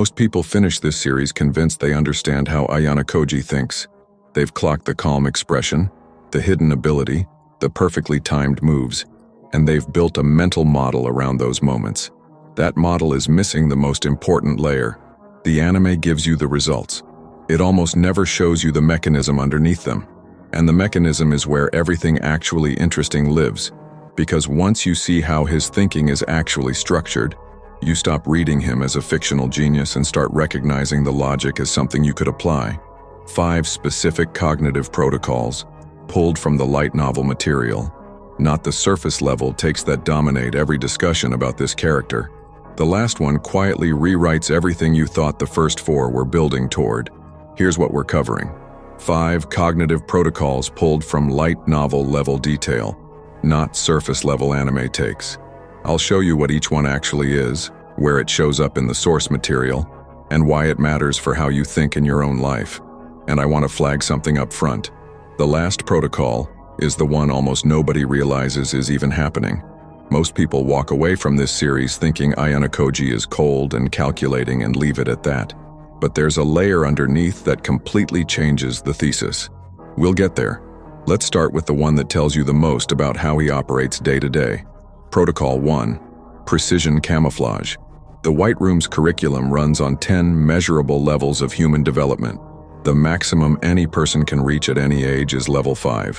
Most people finish this series convinced they understand how Ayanokoji thinks. They've clocked the calm expression, the hidden ability, the perfectly timed moves, and they've built a mental model around those moments. That model is missing the most important layer. The anime gives you the results. It almost never shows you the mechanism underneath them. And the mechanism is where everything actually interesting lives. Because once you see how his thinking is actually structured, you stop reading him as a fictional genius and start recognizing the logic as something you could apply. 5 specific cognitive protocols, pulled from the light novel material. Not the surface level takes that dominate every discussion about this character. The last one quietly rewrites everything you thought the first 4 were building toward. Here's what we're covering. 5 cognitive protocols pulled from light novel level detail, not surface level anime takes. I'll show you what each one actually is, where it shows up in the source material, and why it matters for how you think in your own life. And I want to flag something up front. The last protocol is the one almost nobody realizes is even happening. Most people walk away from this series thinking Ayanokoji is cold and calculating and leave it at that. But there's a layer underneath that completely changes the thesis. We'll get there. Let's start with the one that tells you the most about how he operates day to day. Protocol 1. Precision camouflage. The White Room's curriculum runs on 10 measurable levels of human development. The maximum any person can reach at any age is level 5,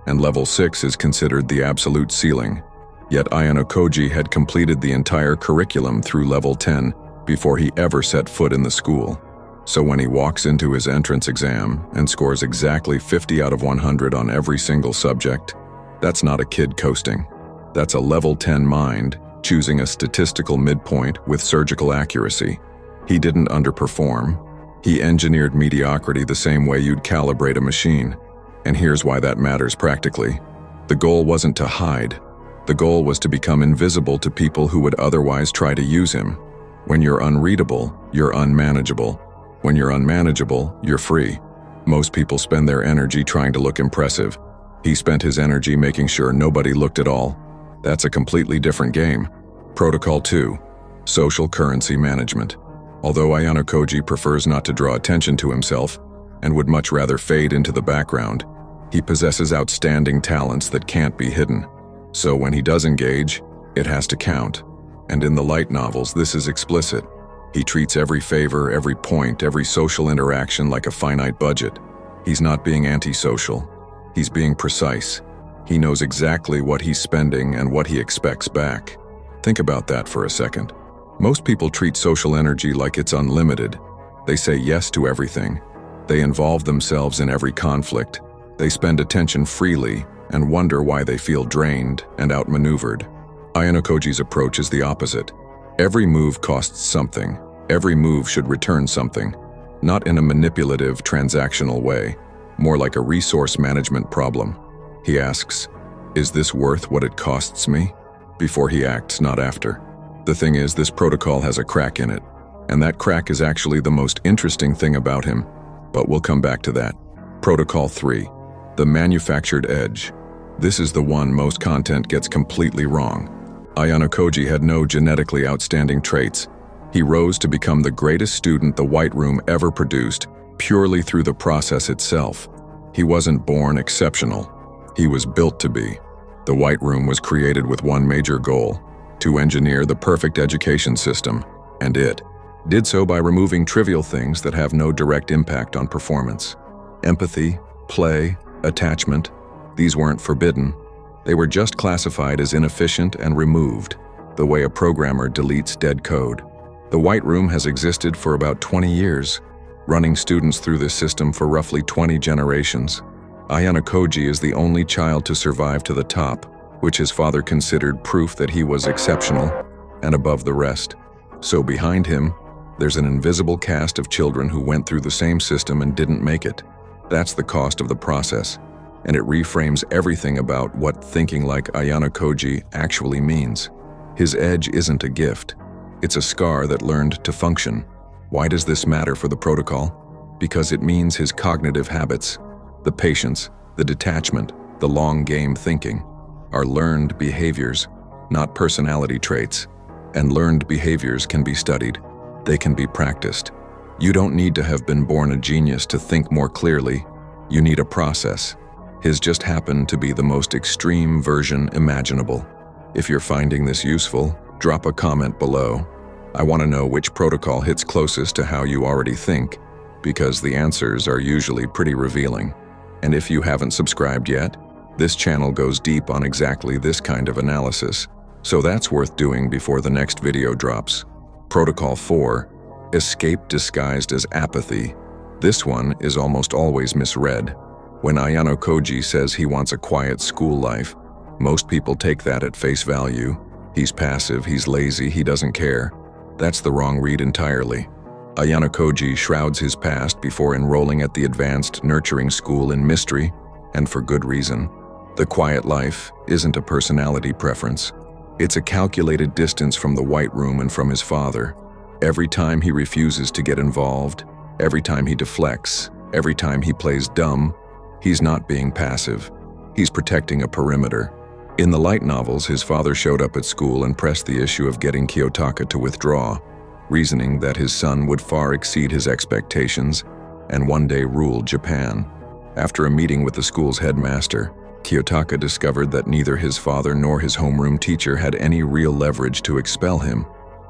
and level 6 is considered the absolute ceiling. Yet Ayanokoji had completed the entire curriculum through level 10 before he ever set foot in the school. So when he walks into his entrance exam and scores exactly 50 out of 100 on every single subject, that's not a kid coasting. That's a level 10 mind choosing a statistical midpoint with surgical accuracy. He didn't underperform. He engineered mediocrity the same way you'd calibrate a machine. And here's why that matters practically. The goal wasn't to hide. The goal was to become invisible to people who would otherwise try to use him. When you're unreadable, you're unmanageable. When you're unmanageable, you're free. Most people spend their energy trying to look impressive. He spent his energy making sure nobody looked at all. That's a completely different game. Protocol 2. Social currency management. Although Ayanokoji prefers not to draw attention to himself and would much rather fade into the background, he possesses outstanding talents that can't be hidden. So when he does engage, it has to count. And in the light novels, this is explicit. He treats every favor, every point, every social interaction like a finite budget. He's not being antisocial. He's being precise. He knows exactly what he's spending and what he expects back. Think about that for a second. Most people treat social energy like it's unlimited. They say yes to everything. They involve themselves in every conflict. They spend attention freely and wonder why they feel drained and outmaneuvered. Ayanokoji's approach is the opposite. Every move costs something. Every move should return something. Not in a manipulative, transactional way, more like a resource management problem. He asks, "Is this worth what it costs me?" before he acts, not after. The thing is, this protocol has a crack in it, and that crack is actually the most interesting thing about him, but we'll come back to that. Protocol 3. The manufactured edge. This is the one most content gets completely wrong. Ayanokoji had no genetically outstanding traits. He rose to become the greatest student the White Room ever produced purely through the process itself. He wasn't born exceptional. He was built to be. The White Room was created with one major goal: to engineer the perfect education system, and it did so by removing trivial things that have no direct impact on performance. Empathy, play, attachment, these weren't forbidden. They were just classified as inefficient and removed, the way a programmer deletes dead code. The White Room has existed for about 20 years, running students through this system for roughly 20 generations. Ayanokoji is the only child to survive to the top, which his father considered proof that he was exceptional and above the rest. So behind him, there's an invisible cast of children who went through the same system and didn't make it. That's the cost of the process, and it reframes everything about what thinking like Ayanokoji actually means. His edge isn't a gift. It's a scar that learned to function. Why does this matter for the protocol? Because it means his cognitive habits, the patience, the detachment, the long game thinking, are learned behaviors, not personality traits. And learned behaviors can be studied. They can be practiced. You don't need to have been born a genius to think more clearly. You need a process. His just happened to be the most extreme version imaginable. If you're finding this useful, drop a comment below. I want to know which protocol hits closest to how you already think, because the answers are usually pretty revealing. And if you haven't subscribed yet, this channel goes deep on exactly this kind of analysis, so that's worth doing before the next video drops. Protocol 4, escape disguised as apathy. This one is almost always misread. When Ayanokoji says he wants a quiet school life, most people take that at face value. He's passive, he's lazy, he doesn't care. That's the wrong read entirely. Ayanokoji shrouds his past before enrolling at the advanced nurturing school in mystery, and for good reason. The quiet life isn't a personality preference. It's a calculated distance from the White Room and from his father. Every time he refuses to get involved, every time he deflects, every time he plays dumb, he's not being passive. He's protecting a perimeter. In the light novels, his father showed up at school and pressed the issue of getting Kiyotaka to withdraw, reasoning that his son would far exceed his expectations and one day rule Japan. After a meeting with the school's headmaster, Kiyotaka discovered that neither his father nor his homeroom teacher had any real leverage to expel him.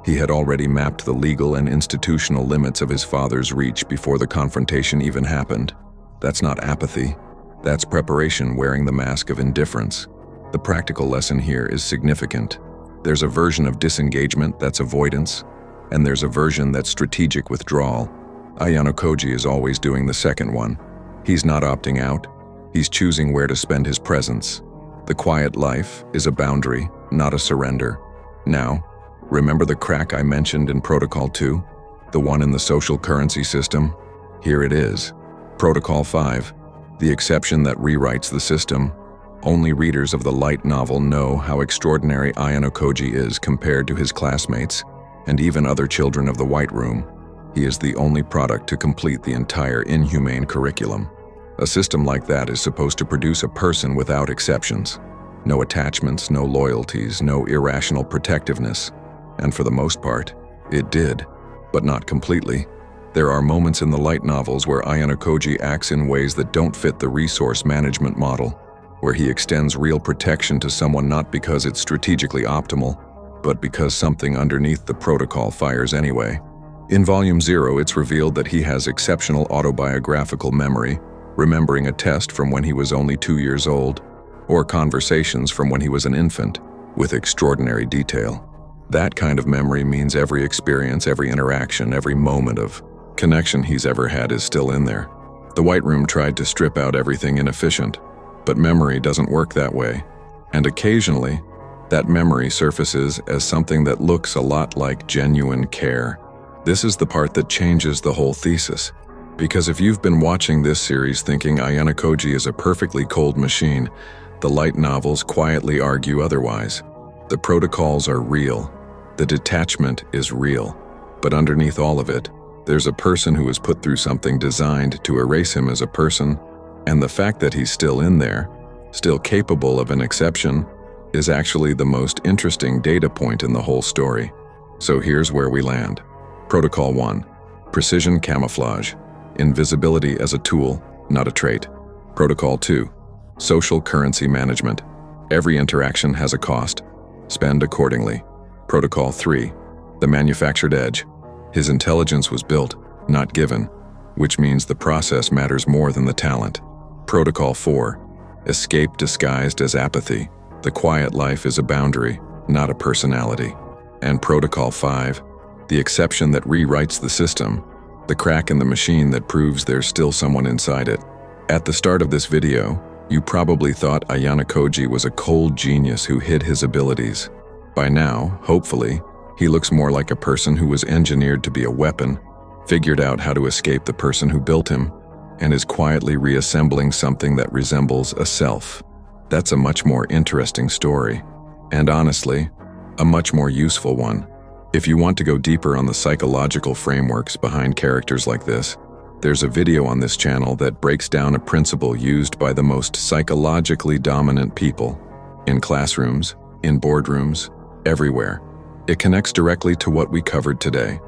He had already mapped the legal and institutional limits of his father's reach before the confrontation even happened. That's not apathy. That's preparation wearing the mask of indifference. The practical lesson here is significant. There's a version of disengagement that's avoidance, and there's a version that's strategic withdrawal. Ayanokoji is always doing the second one. He's not opting out. He's choosing where to spend his presence. The quiet life is a boundary, not a surrender. Now, remember the crack I mentioned in Protocol 2? The one in the social currency system? Here it is. Protocol 5, the exception that rewrites the system. Only readers of the light novel know how extraordinary Ayanokoji is compared to his classmates, and even other children of the White Room. He is the only product to complete the entire inhumane curriculum. A system like that is supposed to produce a person without exceptions. No attachments, no loyalties, no irrational protectiveness. And for the most part, it did, but not completely. There are moments in the light novels where Ayanokoji acts in ways that don't fit the resource management model, where he extends real protection to someone not because it's strategically optimal, but because something underneath the protocol fires anyway. In Volume 0, it's revealed that he has exceptional autobiographical memory, remembering a test from when he was only 2 years old, or conversations from when he was an infant, with extraordinary detail. That kind of memory means every experience, every interaction, every moment of connection he's ever had is still in there. The White Room tried to strip out everything inefficient, but memory doesn't work that way. And occasionally, that memory surfaces as something that looks a lot like genuine care. This is the part that changes the whole thesis. Because if you've been watching this series thinking Ayanokoji is a perfectly cold machine, the light novels quietly argue otherwise. The protocols are real. The detachment is real. But underneath all of it, there's a person who was put through something designed to erase him as a person, and the fact that he's still in there, still capable of an exception, is actually the most interesting data point in the whole story. So here's where we land. Protocol 1. Precision camouflage. Invisibility as a tool, not a trait. Protocol 2. Social currency management. Every interaction has a cost. Spend accordingly. Protocol 3. The manufactured edge. His intelligence was built, not given, which means the process matters more than the talent. Protocol 4. Escape disguised as apathy. The quiet life is a boundary, not a personality. And Protocol 5. The exception that rewrites the system. The crack in the machine that proves there's still someone inside it. At the start of this video, you probably thought Ayanokoji was a cold genius who hid his abilities. By now, hopefully, he looks more like a person who was engineered to be a weapon, figured out how to escape the person who built him, and is quietly reassembling something that resembles a self. That's a much more interesting story, and honestly, a much more useful one. If you want to go deeper on the psychological frameworks behind characters like this, there's a video on this channel that breaks down a principle used by the most psychologically dominant people, in classrooms, in boardrooms, everywhere. It connects directly to what we covered today.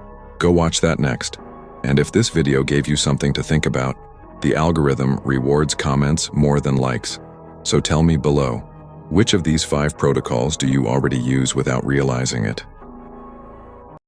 Go watch that next. And if this video gave you something to think about, the algorithm rewards comments more than likes. So tell me below, which of these 5 protocols do you already use without realizing it?